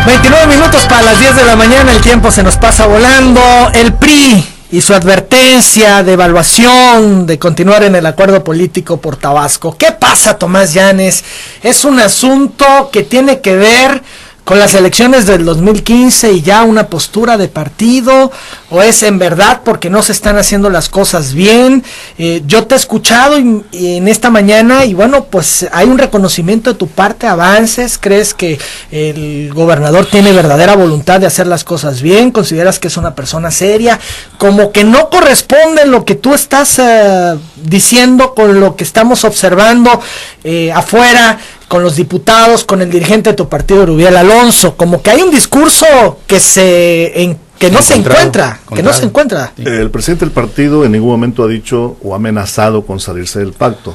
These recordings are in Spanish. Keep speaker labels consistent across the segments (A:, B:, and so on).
A: 29 minutos para las 10 de la mañana, el tiempo se nos pasa volando. El PRI y su advertencia de evaluación de continuar en el acuerdo político por Tabasco. ¿Qué pasa, Tomás Llanes? ¿Es un asunto que tiene que ver con las elecciones del 2015 y ya una postura de partido, o es en verdad porque no se están haciendo las cosas bien? Yo te he escuchado y en esta mañana, y bueno, pues hay un reconocimiento de tu parte, avances, crees que el gobernador tiene verdadera voluntad de hacer las cosas bien, consideras que es una persona seria, como que no corresponde lo que tú estás diciendo con lo que estamos observando afuera, con los diputados, con el dirigente de tu partido, Rubiel Alonso, como que hay un discurso que no se encuentra.
B: El presidente del partido en ningún momento ha dicho o ha amenazado con salirse del pacto.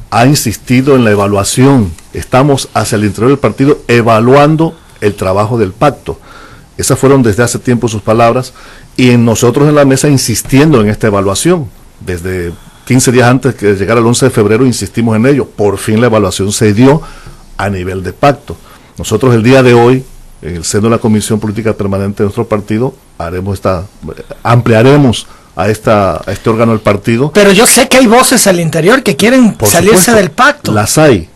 B: Ha insistido en la evaluación. Estamos hacia el interior del partido evaluando el trabajo del pacto. Esas fueron desde hace tiempo sus palabras, y en nosotros en la mesa insistiendo en esta evaluación. Desde 15 días antes de llegar al 11 de febrero insistimos en ello. Por fin la evaluación se dio a nivel de pacto. Nosotros el día de hoy, en el seno de la Comisión Política Permanente de nuestro partido, ampliaremos a este órgano del partido.
A: Pero yo sé que hay voces al interior que quieren salirse del pacto.
B: Las hay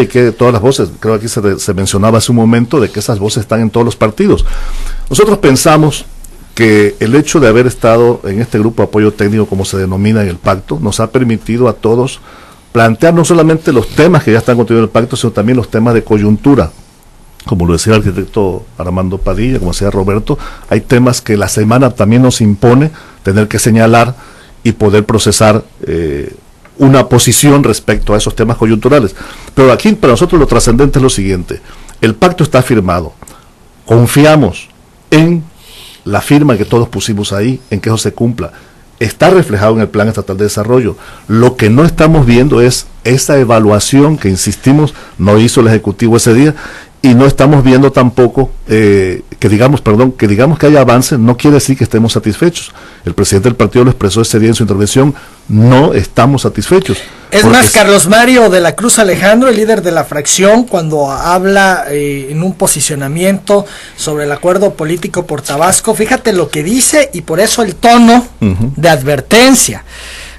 B: que todas las voces, creo que aquí se mencionaba hace un momento de que esas voces están en todos los partidos. Nosotros pensamos que el hecho de haber estado en este grupo de apoyo técnico, como se denomina en el pacto, nos ha permitido a todos plantear no solamente los temas que ya están contenidos en el pacto, sino también los temas de coyuntura. Como lo decía el arquitecto Armando Padilla, como decía Roberto, hay temas que la semana también nos impone tener que señalar y poder procesar una posición respecto a esos temas coyunturales. Pero aquí para nosotros lo trascendente es lo siguiente: el pacto está firmado, confiamos en la firma que todos pusimos ahí, en que eso se cumpla. Está reflejado en el Plan Estatal de Desarrollo. Lo que no estamos viendo es esa evaluación que, insistimos, no hizo el Ejecutivo ese día, y no estamos viendo tampoco que digamos que haya avances. No quiere decir que estemos satisfechos. El presidente del partido lo expresó ese día en su intervención: no estamos satisfechos.
A: Es más, Carlos Mario de la Cruz Alejandro, el líder de la fracción, cuando habla en un posicionamiento sobre el acuerdo político por Tabasco, fíjate lo que dice, y por eso el tono de advertencia: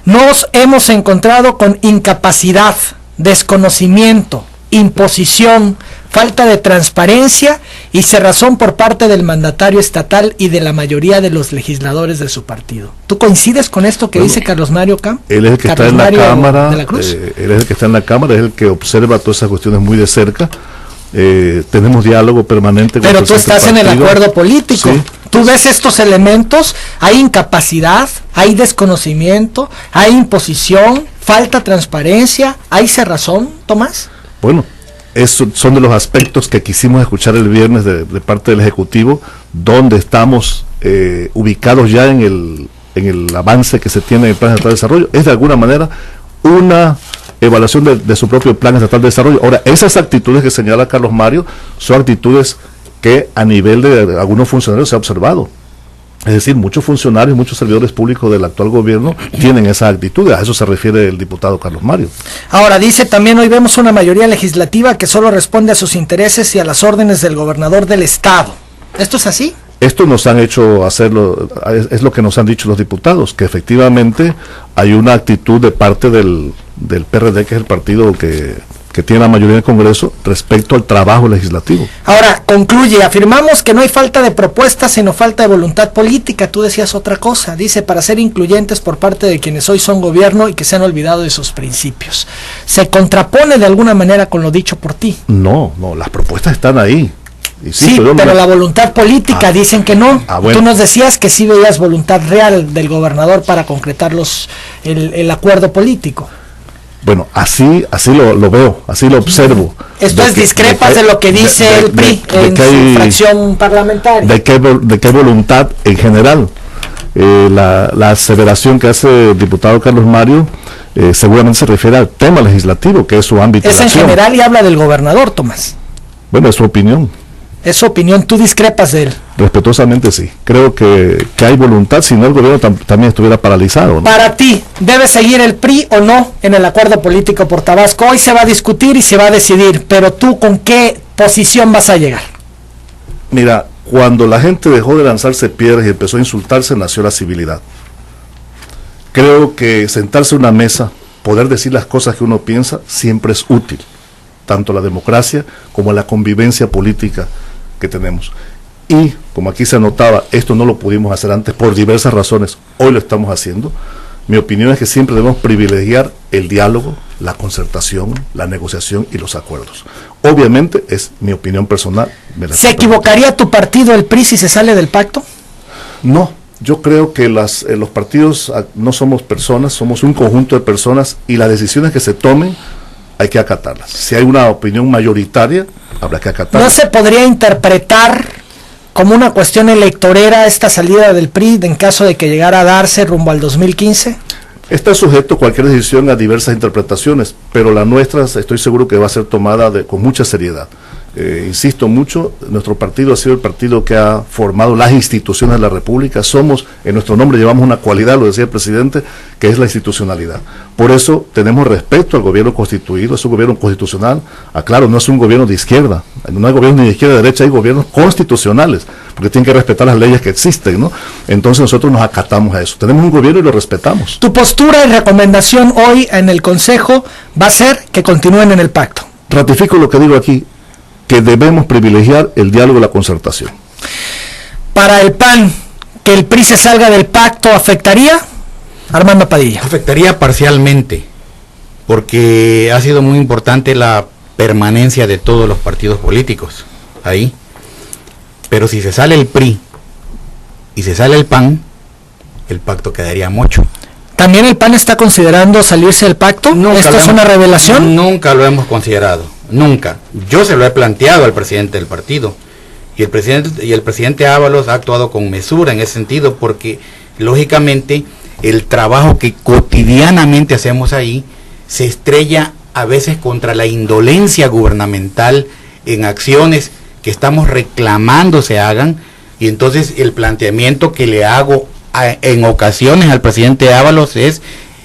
A: nos hemos encontrado con incapacidad, desconocimiento, imposición, falta de transparencia y cerrazón por parte del mandatario estatal y de la mayoría de los legisladores de su partido. ¿Tú coincides con esto que dice Carlos Mario Camp?
B: Él es el que está en la Cámara, él es el que está en la Cámara, es el que observa todas esas cuestiones muy de cerca. Tenemos diálogo permanente con
A: Pero tú estás en el acuerdo político. Sí. ¿Tú ves estos elementos? Hay incapacidad, hay desconocimiento, hay imposición, falta transparencia, hay cerrazón, Tomás.
B: Bueno, esos son de los aspectos que quisimos escuchar el viernes de parte del Ejecutivo, donde estamos ubicados ya en el avance que se tiene en el Plan Estatal de Desarrollo. Es de alguna manera una evaluación de su propio Plan Estatal de Desarrollo. Ahora, esas actitudes que señala Carlos Mario son actitudes que a nivel de algunos funcionarios se ha observado. Es decir, muchos funcionarios, muchos servidores públicos del actual gobierno tienen esa actitud. A eso se refiere el diputado Carlos Mario.
A: Ahora, dice también: hoy vemos una mayoría legislativa que solo responde a sus intereses y a las órdenes del gobernador del estado. ¿Esto es así?
B: Esto nos han hecho hacerlo, es lo que nos han dicho los diputados, que efectivamente hay una actitud de parte del PRD, que es el partido que tiene la mayoría del Congreso, respecto al trabajo legislativo.
A: Ahora, concluye: afirmamos que no hay falta de propuestas, sino falta de voluntad política. Tú decías otra cosa, dice, para ser incluyentes por parte de quienes hoy son gobierno y que se han olvidado de sus principios. ¿Se contrapone de alguna manera con lo dicho por ti?
B: No, las propuestas están ahí.
A: Sí, pero la voluntad política dicen que no. Bueno. Tú nos decías que sí veías voluntad real del gobernador para concretar el acuerdo político.
B: Bueno, así lo veo, así lo observo.
A: Esto es discrepas de lo que dice el PRI en su fracción parlamentaria.
B: De que hay voluntad en general. La aseveración que hace el diputado Carlos Mario seguramente se refiere al tema legislativo, que es su ámbito de acción.
A: Es en general, y habla del gobernador, Tomás.
B: Bueno, es su opinión.
A: Es su opinión, ¿tú discrepas de él?
B: Respetuosamente sí, creo que hay voluntad, si no el gobierno también estuviera paralizado, ¿no?
A: Para ti, ¿debe seguir el PRI o no en el acuerdo político por Tabasco? Hoy se va a discutir y se va a decidir, pero tú, ¿con qué posición vas a llegar?
B: Mira, cuando la gente dejó de lanzarse piedras y empezó a insultarse, nació la civilidad. Creo que sentarse a una mesa, poder decir las cosas que uno piensa, siempre es útil, tanto la democracia como la convivencia política que tenemos. Y, como aquí se anotaba, esto no lo pudimos hacer antes por diversas razones, hoy lo estamos haciendo. Mi opinión es que siempre debemos privilegiar el diálogo, la concertación, la negociación y los acuerdos. Obviamente, es mi opinión personal.
A: ¿Se equivocaría tu partido, el PRI, si se sale del pacto?
B: No, yo creo que los partidos no somos personas, somos un conjunto de personas y las decisiones que se tomen hay que acatarlas. Si hay una opinión mayoritaria, habrá que acatarla.
A: ¿No se podría interpretar como una cuestión electorera esta salida del PRI en caso de que llegara a darse rumbo al 2015?
B: Está sujeto cualquier decisión a diversas interpretaciones, pero la nuestra estoy seguro que va a ser tomada con mucha seriedad. Insisto mucho, nuestro partido ha sido el partido que ha formado las instituciones de la República. Somos, en nuestro nombre llevamos una cualidad, lo decía el presidente, que es la institucionalidad. Por eso tenemos respeto al gobierno constituido, es un gobierno constitucional. Aclaro, no es un gobierno de izquierda, no hay gobierno ni de izquierda ni de derecha, hay gobiernos constitucionales, porque tienen que respetar las leyes que existen, ¿no? Entonces nosotros nos acatamos a eso. Tenemos un gobierno y lo respetamos.
A: Tu postura y recomendación hoy en el Consejo va a ser que continúen en el pacto.
B: Ratifico lo que digo aquí, que debemos privilegiar el diálogo y la concertación.
A: Para el PAN, que el PRI se salga del pacto, ¿afectaría? Armando Padilla.
C: Afectaría parcialmente, porque ha sido muy importante la permanencia de todos los partidos políticos ahí. Pero si se sale el PRI y se sale el PAN, el pacto quedaría mucho.
A: ¿También el PAN está considerando salirse del pacto? ¿Esto es una revelación?
C: Nunca lo hemos considerado, nunca. Yo se lo he planteado al presidente del partido y el presidente Ábalos ha actuado con mesura en ese sentido, porque lógicamente el trabajo que cotidianamente hacemos ahí se estrella a veces contra la indolencia gubernamental en acciones que estamos reclamando se hagan, y entonces el planteamiento que le hago en ocasiones al presidente Ábalos es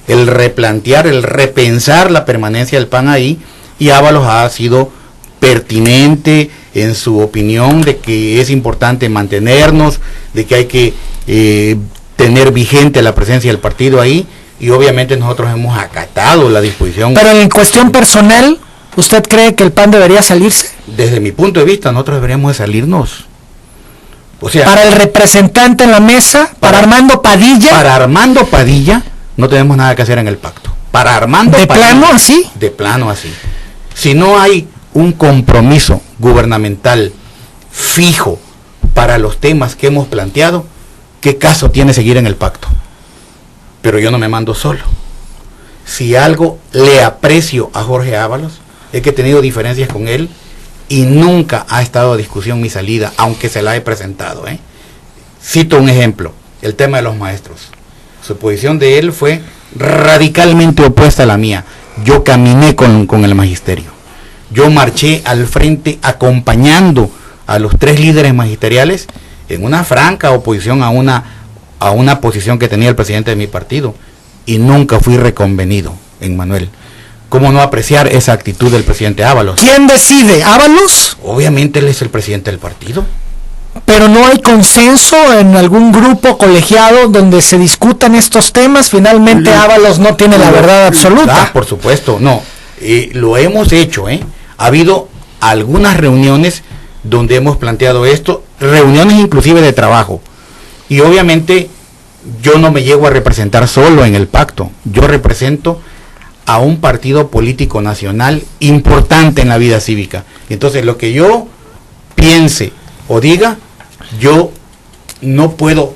C: el replantear, el repensar la permanencia del PAN ahí, y Ábalos ha sido pertinente en su opinión de que es importante mantenernos, de que hay que tener vigente la presencia del partido ahí, y obviamente nosotros hemos acatado la disposición.
A: Pero en cuestión personal, ¿usted cree que el PAN debería salirse?
C: Desde mi punto de vista, nosotros deberíamos de salirnos. O sea,
A: para el representante en la mesa, para Armando Padilla.
C: Para Armando Padilla no tenemos nada que hacer en el pacto. Para Armando
A: Padilla. ¿De plano así?
C: De plano así. Si no hay un compromiso gubernamental fijo para los temas que hemos planteado, ¿qué caso tiene seguir en el pacto? Pero yo no me mando solo. Si algo le aprecio a Jorge Ábalos, es que he tenido diferencias con él y nunca ha estado a discusión mi salida, aunque se la he presentado. Cito un ejemplo, el tema de los maestros. Su posición de él fue radicalmente opuesta a la mía. Yo caminé con el magisterio. Yo marché al frente acompañando a los 3 líderes magisteriales en una franca oposición a una posición que tenía el presidente de mi partido, y nunca fui reconvenido en Manuel. ¿Cómo no apreciar esa actitud del presidente Ábalos?
A: ¿Quién decide? ¿Ábalos?
C: Obviamente él es el presidente del partido.
A: Pero no hay consenso en algún grupo colegiado donde se discutan estos temas. Finalmente Ábalos no tiene la verdad absoluta.
C: Por supuesto, no. Lo hemos hecho, Ha habido algunas reuniones donde hemos planteado esto, reuniones inclusive de trabajo. Y obviamente yo no me llego a representar solo en el pacto. Yo represento a un partido político nacional importante en la vida cívica. Entonces, lo que yo piense o diga, yo no puedo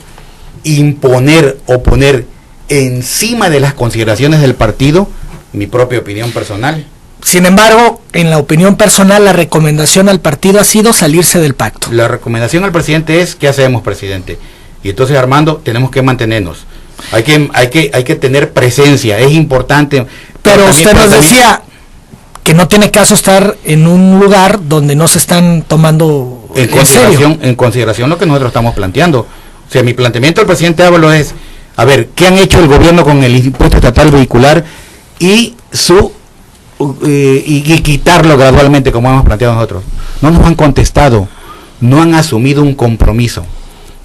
C: imponer o poner encima de las consideraciones del partido mi propia opinión personal.
A: Sin embargo, en la opinión personal, la recomendación al partido ha sido salirse del pacto.
C: La recomendación al presidente es: ¿qué hacemos, presidente? Y entonces, Armando, tenemos que mantenernos. Hay que tener presencia, es importante.
A: Pero usted nos decía que no tiene caso estar en un lugar donde no se están tomando
C: en consideración lo que nosotros estamos planteando. O sea, mi planteamiento al presidente Ábalos es: a ver, ¿qué han hecho el gobierno con el impuesto estatal vehicular y quitarlo gradualmente, como hemos planteado nosotros? No nos han contestado. no han asumido un compromiso.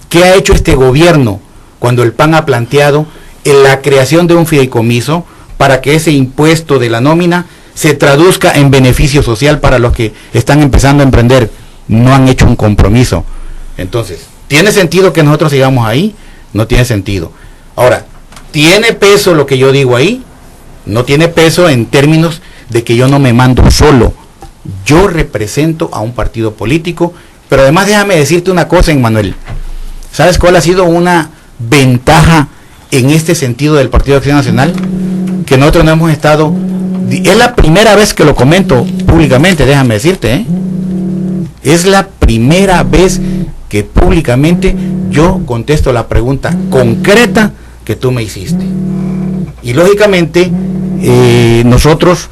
C: ¿Qué ha hecho este gobierno cuando el PAN ha planteado la creación de un fideicomiso para que ese impuesto de la nómina se traduzca en beneficio social para los que están empezando a emprender? No han hecho un compromiso. Entonces, ¿tiene sentido que nosotros sigamos ahí? No tiene sentido. Ahora, ¿tiene peso lo que yo digo ahí? No tiene peso en términos de que yo no me mando solo. Yo represento a un partido político, pero además déjame decirte una cosa, Emmanuel. ¿Sabes cuál ha sido una ventaja en este sentido del Partido de Acción Nacional? Que nosotros no hemos estado... Es la primera vez que lo comento públicamente, déjame decirte, ¿eh? Es la primera vez que públicamente yo contesto la pregunta concreta que tú me hiciste. Y lógicamente nosotros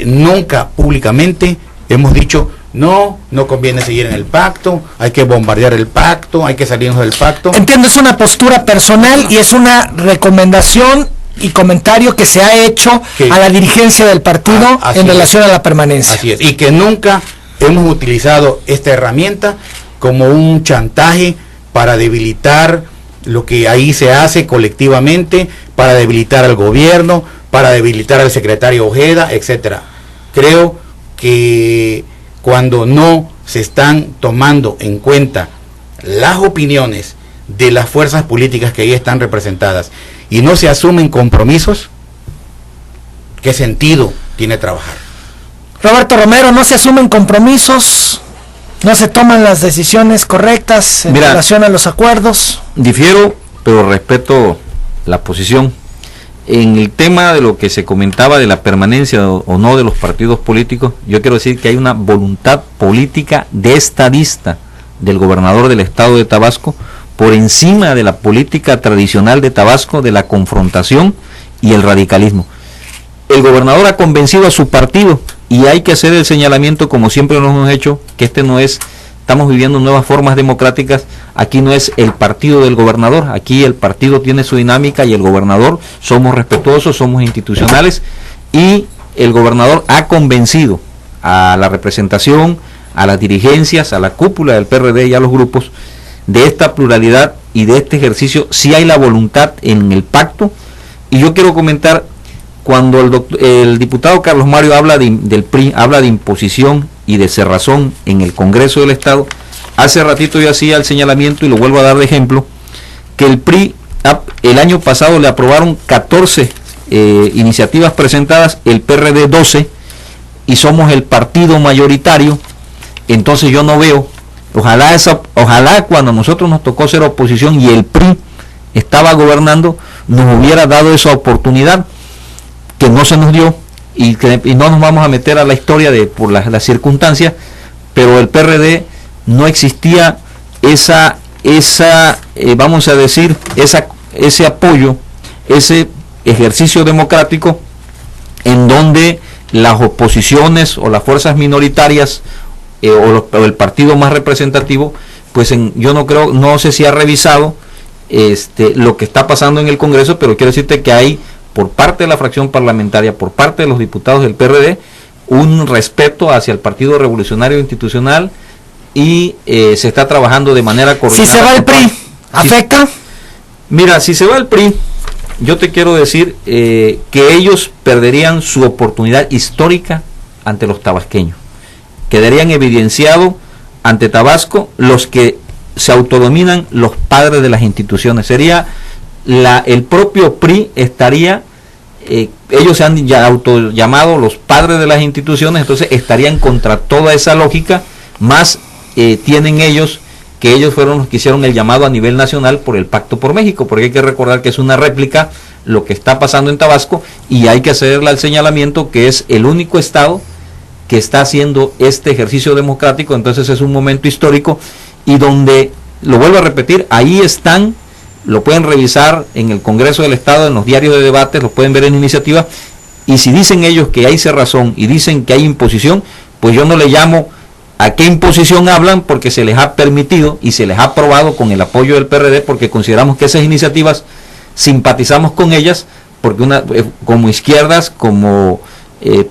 C: nunca públicamente hemos dicho no conviene seguir en el pacto, hay que bombardear el pacto, hay que salirnos del pacto.
A: Entiendo, es una postura personal y es una recomendación y comentario que se ha hecho a la dirigencia del partido en relación a la permanencia.
C: Así es, y que nunca hemos utilizado esta herramienta como un chantaje para debilitar lo que ahí se hace colectivamente, para debilitar al gobierno, para debilitar al secretario Ojeda, etcétera. Creo que cuando no se están tomando en cuenta las opiniones de las fuerzas políticas que ahí están representadas y no se asumen compromisos, ¿qué sentido tiene trabajar?
A: Roberto Romero, no se asumen compromisos, no se toman las decisiones correctas en relación a los acuerdos.
D: Difiero, pero respeto la posición. En el tema de lo que se comentaba de la permanencia o no de los partidos políticos, yo quiero decir que hay una voluntad política de estadista del gobernador del estado de Tabasco por encima de la política tradicional de Tabasco, de la confrontación y el radicalismo. El gobernador ha convencido a su partido y hay que hacer el señalamiento, como siempre lo hemos hecho, que estamos viviendo nuevas formas democráticas. Aquí no es el partido del gobernador, aquí el partido tiene su dinámica y el gobernador, somos respetuosos, somos institucionales, y el gobernador ha convencido a la representación, a las dirigencias, a la cúpula del PRD y a los grupos de esta pluralidad y de este ejercicio. Sí hay la voluntad en el pacto. Y yo quiero comentar, cuando el diputado Carlos Mario habla del PRI, habla de imposición y de cerrazón en el Congreso del Estado. Hace ratito yo hacía el señalamiento y lo vuelvo a dar de ejemplo, que el PRI el año pasado le aprobaron 14 iniciativas presentadas, el PRD 12, y somos el partido mayoritario. Entonces yo no veo, ojalá cuando a nosotros nos tocó ser oposición y el PRI estaba gobernando, nos hubiera dado esa oportunidad, que no se nos dio, y no nos vamos a meter a la historia por las circunstancias, pero el PRD no existía vamos a decir, ese apoyo, ese ejercicio democrático en donde las oposiciones o las fuerzas minoritarias o el partido más representativo, pues yo no sé si ha revisado lo que está pasando en el Congreso, pero quiero decirte que hay, por parte de la fracción parlamentaria, por parte de los diputados del PRD, un respeto hacia el Partido Revolucionario Institucional, y se está trabajando de manera coordinada.
A: Si se va el PRI, ¿afecta?
D: Mira, si se va el PRI, yo te quiero decir que ellos perderían su oportunidad histórica ante los tabasqueños. Quedarían evidenciados ante Tabasco los que se autodominan los padres de las instituciones. Sería el propio PRI estaría, ellos se han ya autollamado los padres de las instituciones, entonces estarían contra toda esa lógica, más tienen ellos, que ellos fueron los que hicieron el llamado a nivel nacional por el Pacto por México, porque hay que recordar que es una réplica lo que está pasando en Tabasco, y hay que hacerle el señalamiento que es el único estado que está haciendo este ejercicio democrático. Entonces es un momento histórico, y donde, lo vuelvo a repetir, ahí están, lo pueden revisar en el Congreso del Estado, en los diarios de debate, lo pueden ver en iniciativas, y si dicen ellos que hay cerrazón y dicen que hay imposición, pues yo no le llamo a qué imposición hablan, porque se les ha permitido y se les ha aprobado con el apoyo del PRD, porque consideramos que esas iniciativas simpatizamos con ellas, porque como izquierdas, como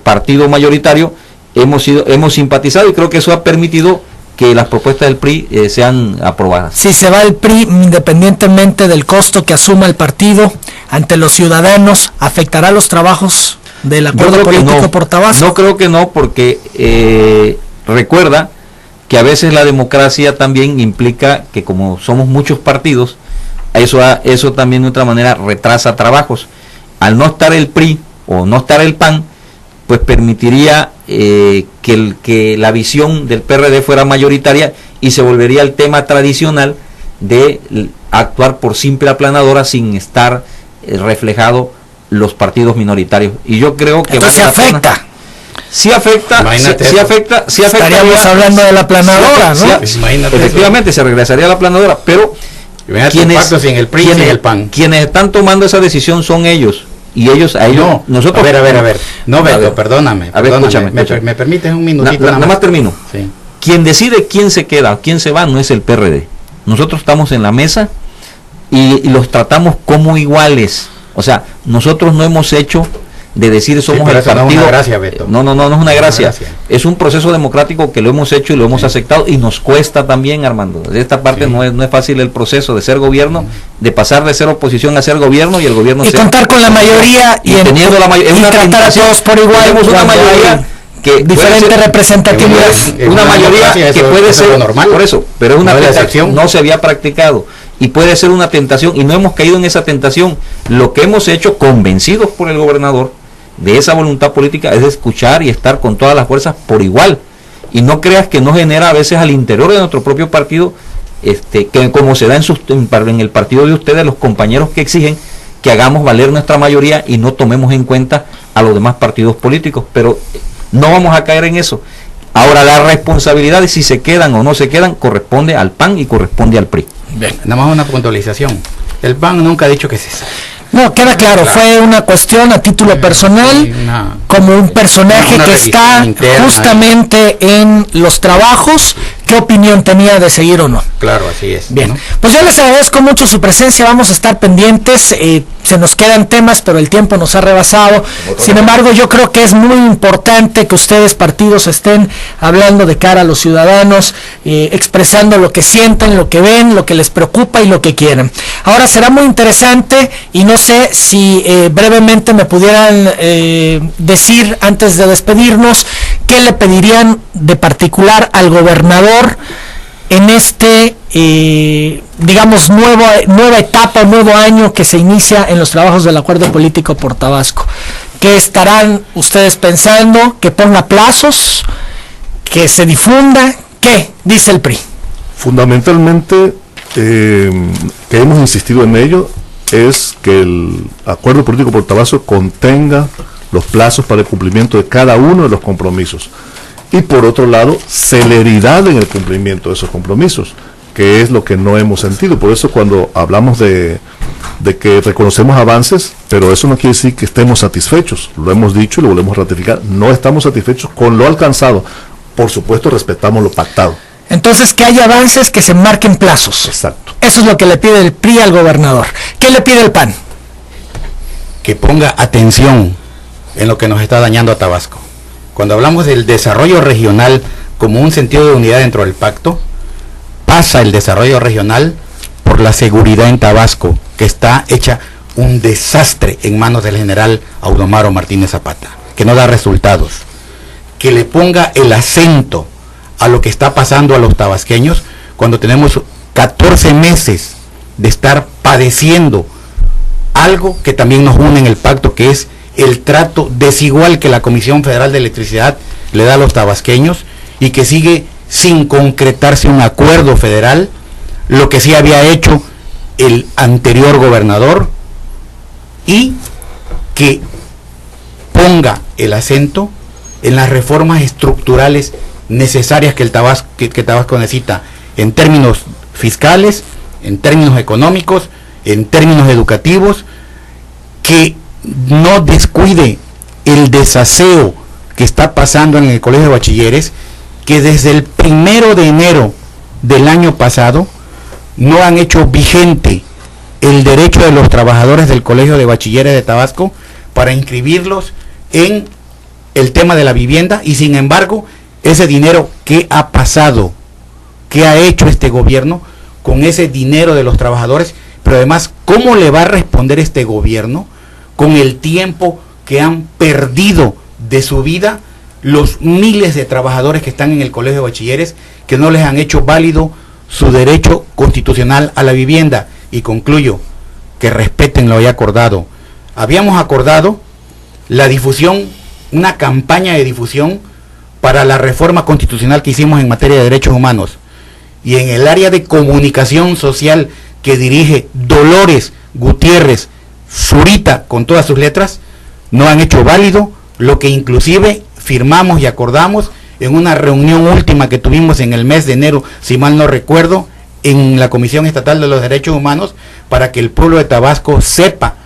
D: partido mayoritario, hemos simpatizado, y creo que eso ha permitido que las propuestas del PRI sean aprobadas.
A: Si se va el PRI, independientemente del costo que asuma el partido ante los ciudadanos, ¿afectará los trabajos del acuerdo político por Tabasco?
D: No creo que no, porque recuerda que a veces la democracia también implica que como somos muchos partidos, eso también de otra manera retrasa trabajos. Al no estar el PRI o no estar el PAN, pues permitiría que la visión del PRD fuera mayoritaria y se volvería el tema tradicional de actuar por simple aplanadora sin estar reflejado los partidos minoritarios. Y yo creo que
A: entonces afecta.
D: Sí afecta.
A: Estaríamos hablando de la aplanadora, ¿no?
D: Efectivamente, se regresaría a la aplanadora, pero quienes están tomando esa decisión son ellos. Y ellos, a ellos, nosotros...
C: A ver. No, Beto, perdóname.
D: Escúchame.
C: ¿Me permites un minutito?
D: Nada más termino.
C: Sí.
D: Quien decide quién se queda, quién se va, no es el PRD. Nosotros estamos en la mesa y los tratamos como iguales. O sea, nosotros no hemos hecho de decir somos el partido.
C: No es una gracia, Beto.
D: No es una gracia. Es un proceso democrático que lo hemos hecho y lo hemos aceptado y nos cuesta también, Armando. De esta parte no es fácil el proceso de ser gobierno, de pasar de ser oposición a ser gobierno y el gobierno
A: y contar con la mayoría y teniendo la mayoría,
D: y tratar a todos por igual. Tenemos una mayoría que diferente representatividad, una mayoría que puede ser normal, por eso, pero es una tentación, no se había practicado y puede ser una tentación y no hemos caído en esa tentación. Lo que hemos hecho, convencidos por el gobernador de esa voluntad política, es de escuchar y estar con todas las fuerzas por igual. Y no creas que no genera a veces al interior de nuestro propio partido, que como se da en el partido de ustedes, los compañeros que exigen que hagamos valer nuestra mayoría y no tomemos en cuenta a los demás partidos políticos. Pero no vamos a caer en eso. Ahora, la responsabilidad de si se quedan o no se quedan corresponde al PAN y corresponde al PRI.
C: Bien, nada más una puntualización. El PAN nunca ha dicho que se sale.
A: No, queda claro, fue una cuestión a título personal, como un personaje que está justamente en los trabajos. ¿Qué opinión tenía de seguir o no?
C: Claro, así es.
A: Bien, ¿no? Pues yo les agradezco mucho su presencia, vamos a estar pendientes, se nos quedan temas, pero el tiempo nos ha rebasado. Sin embargo, yo creo que es muy importante que ustedes, partidos, estén hablando de cara a los ciudadanos, expresando lo que sienten, lo que ven, lo que les preocupa y lo que quieren. Ahora será muy interesante y no sé si brevemente me pudieran decir, antes de despedirnos, qué le pedirían de particular al gobernador en digamos, nueva etapa, nuevo año que se inicia en los trabajos del acuerdo político por Tabasco. ¿Qué estarán ustedes pensando? ¿Que ponga plazos? ¿Que se difunda? ¿Qué dice el PRI?
B: Fundamentalmente, que hemos insistido en ello, es que el acuerdo político por Tabasco contenga los plazos para el cumplimiento de cada uno de los compromisos. Y por otro lado, celeridad en el cumplimiento de esos compromisos, que es lo que no hemos sentido. Por eso cuando hablamos de que reconocemos avances, pero eso no quiere decir que estemos satisfechos. Lo hemos dicho y lo volvemos a ratificar. No estamos satisfechos con lo alcanzado. Por supuesto, respetamos lo pactado.
A: Entonces, que haya avances, que se marquen plazos.
B: Exacto.
A: Eso es lo que le pide el PRI al gobernador. ¿Qué le pide el PAN?
C: Que ponga atención en lo que nos está dañando a Tabasco. Cuando hablamos del desarrollo regional como un sentido de unidad dentro del pacto, pasa el desarrollo regional por la seguridad en Tabasco, que está hecha un desastre en manos del general Audomaro Martínez Zapata, que no da resultados. Que le ponga el acento a lo que está pasando a los tabasqueños cuando tenemos 14 meses de estar padeciendo algo que también nos une en el pacto, que es el trato desigual que la Comisión Federal de Electricidad le da a los tabasqueños y que sigue sin concretarse un acuerdo federal, lo que sí había hecho el anterior gobernador, y que ponga el acento en las reformas estructurales necesarias que Tabasco necesita, en términos fiscales, en términos económicos, en términos educativos, que no descuide el desaseo que está pasando en el Colegio de Bachilleres, que desde el 1 de enero del año pasado no han hecho vigente el derecho de los trabajadores del Colegio de Bachilleres de Tabasco para inscribirlos en el tema de la vivienda, y sin embargo ese dinero, ¿qué ha pasado qué ha hecho este gobierno con ese dinero de los trabajadores, pero además, ¿cómo le va a responder este gobierno con el tiempo que han perdido de su vida los miles de trabajadores que están en el colegio de bachilleres, que no les han hecho válido su derecho constitucional a la vivienda? Y concluyo, que respeten lo ya acordado. Habíamos acordado la difusión, una campaña de difusión para la reforma constitucional que hicimos en materia de derechos humanos, y en el área de comunicación social que dirige Dolores Gutiérrez Zurita, con todas sus letras, no han hecho válido lo que inclusive firmamos y acordamos en una reunión última que tuvimos en el mes de enero, si mal no recuerdo, en la Comisión Estatal de los Derechos Humanos, para que el pueblo de Tabasco sepa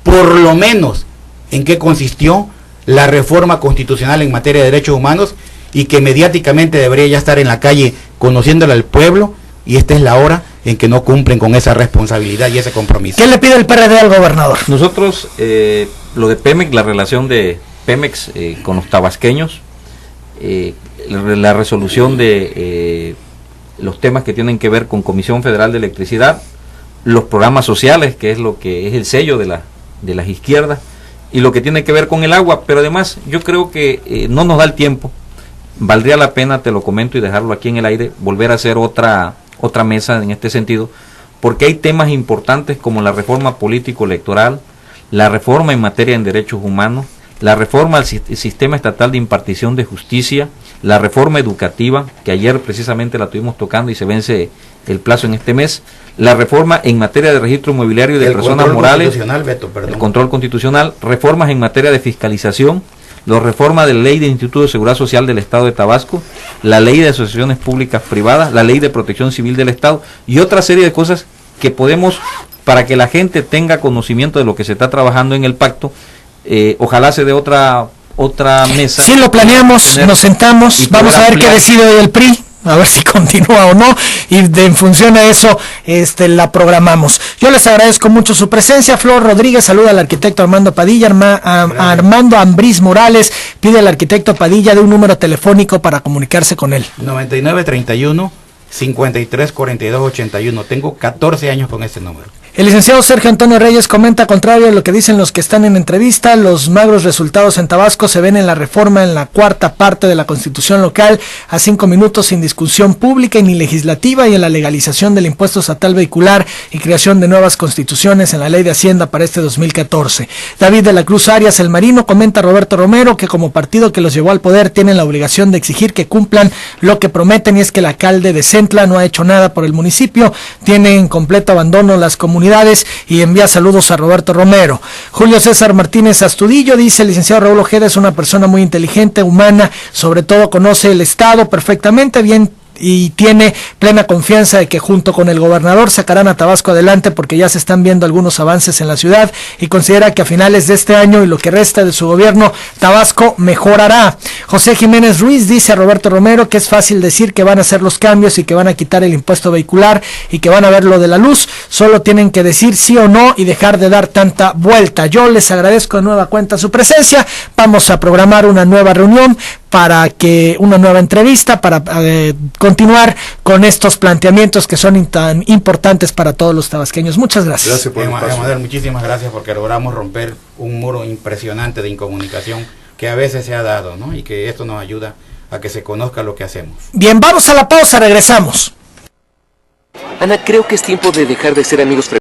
C: por lo menos en qué consistió la reforma constitucional en materia de derechos humanos, y que mediáticamente debería ya estar en la calle conociéndola al pueblo, y esta es la hora en que no cumplen con esa responsabilidad y ese compromiso.
A: ¿Qué le pide el PRD al gobernador?
D: Nosotros, lo de Pemex, la relación de Pemex con los tabasqueños, la resolución de los temas que tienen que ver con Comisión Federal de Electricidad, los programas sociales, que es lo que es el sello de las izquierdas, y lo que tiene que ver con el agua. Pero además yo creo que no nos da el tiempo. Valdría la pena, te lo comento y dejarlo aquí en el aire, volver a hacer otra mesa en este sentido, porque hay temas importantes como la reforma político-electoral, la reforma en materia de derechos humanos, la reforma al sistema estatal de impartición de justicia, la reforma educativa, que ayer precisamente la estuvimos tocando y se vence el plazo en este mes, la reforma en materia de registro inmobiliario de personas morales, el control constitucional, reformas en materia de fiscalización, la reforma de la ley del Instituto de Seguridad Social del Estado de Tabasco, la ley de asociaciones públicas privadas, la ley de protección civil del Estado y otra serie de cosas que podemos, para que la gente tenga conocimiento de lo que se está trabajando en el pacto. Ojalá se dé otra mesa.
A: Sí, lo planeamos, nos sentamos, vamos a ver qué decide hoy el PRI, a ver si continúa o no, y en función a eso la programamos. Yo les agradezco mucho su presencia. Flor Rodríguez saluda al arquitecto Armando Padilla. Armando Ambriz Morales pide al arquitecto Padilla de un número telefónico para comunicarse con él.
C: 9931-534281. Tengo 14 años con ese número.
A: El licenciado Sergio Antonio Reyes comenta, contrario a lo que dicen los que están en entrevista, los magros resultados en Tabasco se ven en la reforma en la cuarta parte de la Constitución local a 5 minutos sin discusión pública y ni legislativa, y en la legalización del impuesto estatal vehicular y creación de nuevas constituciones en la Ley de Hacienda para este 2014. David de la Cruz Arias, El Marino, comenta a Roberto Romero que como partido que los llevó al poder tienen la obligación de exigir que cumplan lo que prometen, y es que el alcalde de Centla no ha hecho nada por el municipio, tiene en completo abandono las comunidades, y envía saludos a Roberto Romero. Julio César Martínez Astudillo dice: el licenciado Raúl Ojeda es una persona muy inteligente, humana, sobre todo conoce el Estado perfectamente bien y tiene plena confianza de que junto con el gobernador sacarán a Tabasco adelante, porque ya se están viendo algunos avances en la ciudad, y considera que a finales de este año y lo que resta de su gobierno, Tabasco mejorará. José Jiménez Ruiz dice a Roberto Romero que es fácil decir que van a hacer los cambios y que van a quitar el impuesto vehicular y que van a ver lo de la luz, solo tienen que decir sí o no y dejar de dar tanta vuelta. Yo les agradezco de nueva cuenta su presencia. Vamos a programar una nueva reunión, una nueva entrevista para continuar con estos planteamientos que son tan importantes para todos los tabasqueños. Muchas gracias.
C: Gracias por el espacio. Muchísimas gracias, porque logramos romper un muro impresionante de incomunicación que a veces se ha dado, ¿no? Y que esto nos ayuda a que se conozca lo que hacemos.
A: Bien, vamos a la pausa, regresamos.
E: Ana, creo que es tiempo de dejar de ser amigos frecuentes.